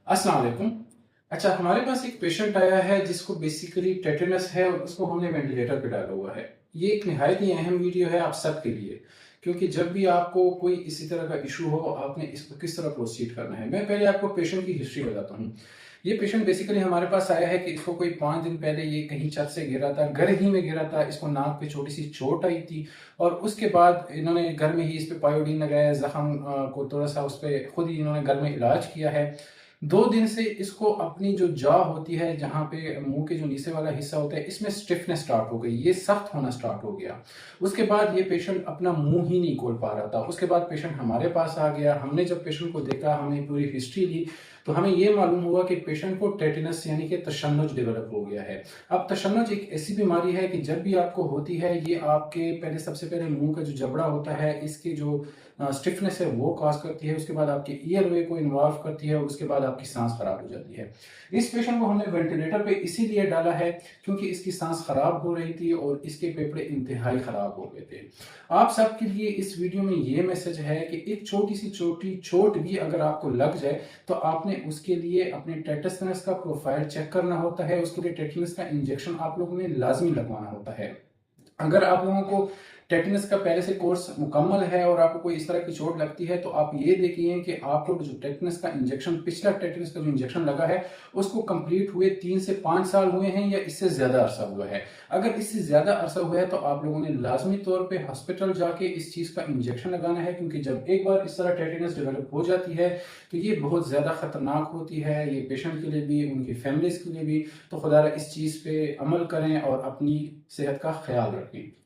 अस्सलाम वालेकुम। अच्छा, हमारे पास एक पेशेंट आया है जिसको बेसिकली टेटेनस है और उसको हमने वेंटिलेटर पे डाला हुआ है। ये एक निहायत ही अहम वीडियो है आप सबके लिए, क्योंकि जब भी आपको कोई इसी तरह का इशू हो, आपने इसको किस तरह प्रोसीड करना है। मैं पहले आपको पेशेंट की हिस्ट्री बताता हूँ। ये पेशेंट बेसिकली हमारे पास आया है कि इसको कोई 5 दिन पहले ये कहीं छत से गिरा था, घर ही में गिरा था। इसको नाक पे छोटी सी चोट आई थी और उसके बाद इन्होंने घर में ही इस पे पायोडीन लगाया, जख्म को थोड़ा सा उस पर खुद ही इन्होंने घर में इलाज किया है। 2 दिन से इसको अपनी जो जॉ होती है, जहाँ पे मुंह के जो नीचे वाला हिस्सा होता है, इसमें स्टिफनेस स्टार्ट हो गई, ये सख्त होना स्टार्ट हो गया। उसके बाद ये पेशेंट अपना मुंह ही नहीं खोल पा रहा था। उसके बाद पेशेंट हमारे पास आ गया। हमने जब पेशेंट को देखा, हमें पूरी हिस्ट्री ली, तो हमें ये मालूम हुआ कि पेशेंट को टेटेनस यानी कि तशन्नुज डेवलप हो गया है। अब तशन्नुज एक ऐसी बीमारी है कि जब भी आपको होती है, ये आपके पहले सबसे पहले मुंह का जो जबड़ा होता है, इसके जो स्टिफनेस है वो कॉज करती है। उसके बाद आपके ईयर वे को इन्वॉल्व करती है। उसके बाद आपकी सांस खराब हो जाती है। इस पेशेंट को हमने वेंटिलेटर पे इसीलिए डाला है क्योंकि इसकी सांस खराब हो रही थी और इसके फेफड़े इंतहाई खराब हो गए थे। आप सबके लिए इस वीडियो में ये मैसेज है कि एक छोटी सी छोटी चोट भी अगर आपको लग जाए तो आपने उसके लिए अपने टेटनस का प्रोफाइल चेक करना होता है। उसके लिए टेटनस का इंजेक्शन आप लोगों ने लाजमी लगवाना होता है। अगर आप लोगों को टेटनस का पहले से कोर्स मुकम्मल है और आपको कोई इस तरह की चोट लगती है, तो आप ये देखिए कि आप लोग जो टेटनस का इंजेक्शन, पिछला टेटनस का जो इंजेक्शन लगा है, उसको कंप्लीट हुए 3 से 5 साल हुए हैं या इससे ज्यादा अरसा हुआ है। अगर इससे ज्यादा अरसा हुआ है तो आप लोगों ने लाजमी तौर पे हॉस्पिटल जाके इस चीज का इंजेक्शन लगाना है, क्योंकि जब एक बार इस तरह टेटनस डेवलप हो जाती है तो ये बहुत ज्यादा खतरनाक होती है, ये पेशेंट के लिए भी, उनकी फैमिलीज के लिए भी। तो खुदा इस चीज पे अमल करें और अपनी सेहत का ख्याल रखें।